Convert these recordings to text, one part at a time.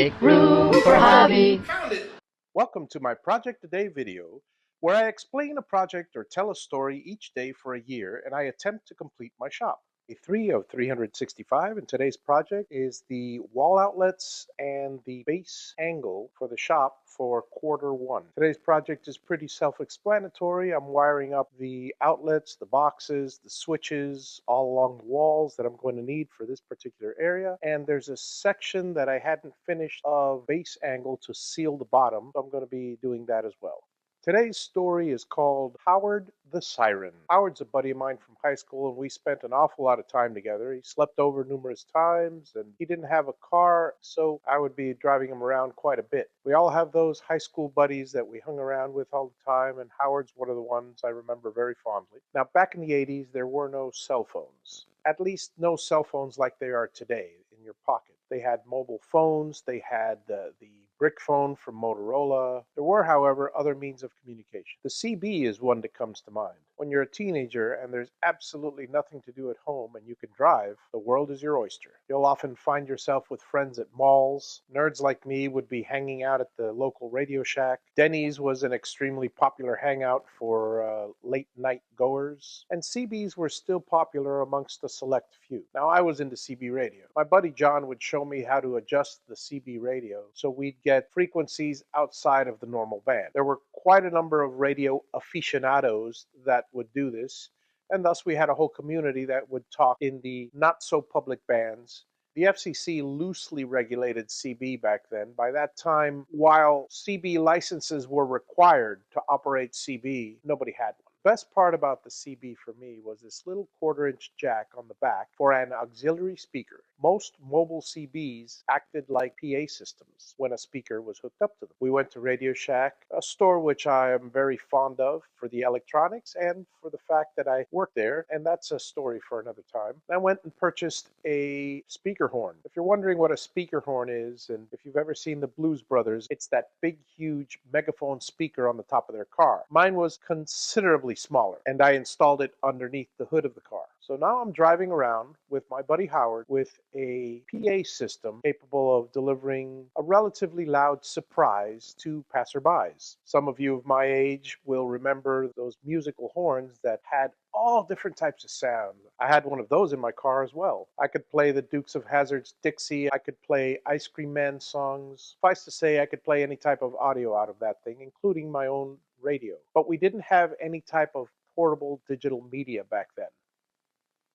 Make room for Javi. Welcome to my Project a Day video, where I explain a project or tell a story each day for a year, and I attempt to complete my shop. Day 3 of 365, and today's project is the wall outlets and the base angle for the shop for Q1. Today's project is pretty self-explanatory. I'm wiring up the outlets, the boxes, the switches all along the walls that I'm going to need for this particular area, and there's a section that I hadn't finished of base angle to seal the bottom, so I'm going to be doing that as well. Today's story is called Howard the Siren. Howard's a buddy of mine from high school, and we spent an awful lot of time together. He slept over numerous times, and he didn't have a car, so I would be driving him around quite a bit. We all have those high school buddies that we hung around with all the time, and Howard's one of the ones I remember very fondly. Now, back in the 80s, there were no cell phones. At least no cell phones like they are today in your pocket. They had mobile phones, they had the brick phone from Motorola. There were, however, other means of communication. The CB is one that comes to mind. When you're a teenager and there's absolutely nothing to do at home and you can drive, the world is your oyster. You'll often find yourself with friends at malls. Nerds like me would be hanging out at the local Radio Shack. Denny's was an extremely popular hangout for late night goers. And CBs were still popular amongst a select few. Now, I was into CB radio. My buddy John would show me how to adjust the CB radio so we'd get frequencies outside of the normal band. There were quite a number of radio aficionados that would do this, and thus we had a whole community that would talk in the not-so-public bands. The FCC loosely regulated CB back then. By that time, while CB licenses were required to operate CB, nobody had one. The best part about the CB for me was this little 1/4-inch jack on the back for an auxiliary speaker. Most mobile CBs acted like PA systems when a speaker was hooked up to them. We went to Radio Shack, a store which I am very fond of for the electronics and for the fact that I worked there, and that's a story for another time. I went and purchased a speaker horn. If you're wondering what a speaker horn is, and if you've ever seen the Blues Brothers, it's that big, huge megaphone speaker on the top of their car. Mine was considerably smaller, and I installed it underneath the hood of the car. So now I'm driving around with my buddy Howard with a PA system capable of delivering a relatively loud surprise to passerbys. Some of you of my age will remember those musical horns that had all different types of sound. I had one of those in my car as well. I could play the Dukes of Hazzard's Dixie. I could play Ice Cream Man songs. Suffice to say, I could play any type of audio out of that thing, including my own radio. But we didn't have any type of portable digital media back then.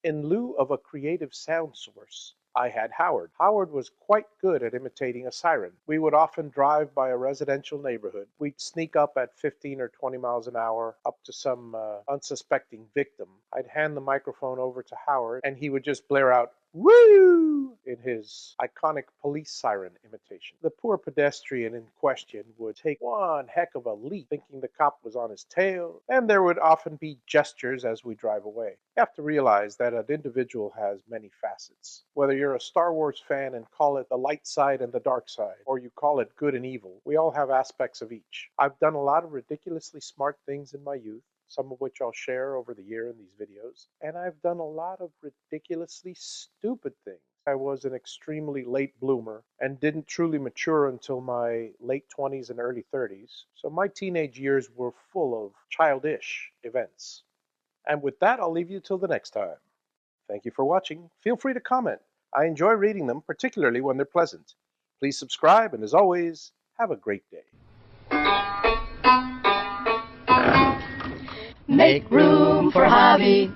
In lieu of a creative sound source, I had Howard. Howard was quite good at imitating a siren. We would often drive by a residential neighborhood. We'd sneak up at 15 or 20 miles an hour up to some unsuspecting victim. I'd hand the microphone over to Howard, and he would just blare out, "Woo!" in his iconic police siren imitation. The poor pedestrian in question would take one heck of a leap, thinking the cop was on his tail, and there would often be gestures as we drive away. You have to realize that an individual has many facets. Whether you're a Star Wars fan and call it the light side and the dark side, or you call it good and evil, we all have aspects of each. I've done a lot of ridiculously smart things in my youth, some of which I'll share over the year in these videos, and I've done a lot of ridiculously stupid things. I was an extremely late bloomer and didn't truly mature until my late 20s and early 30s, so my teenage years were full of childish events. And with that, I'll leave you till the next time. Thank you for watching. Feel free to comment. I enjoy reading them, particularly when they're pleasant. Please subscribe, and as always, have a great day. Make room for Javi.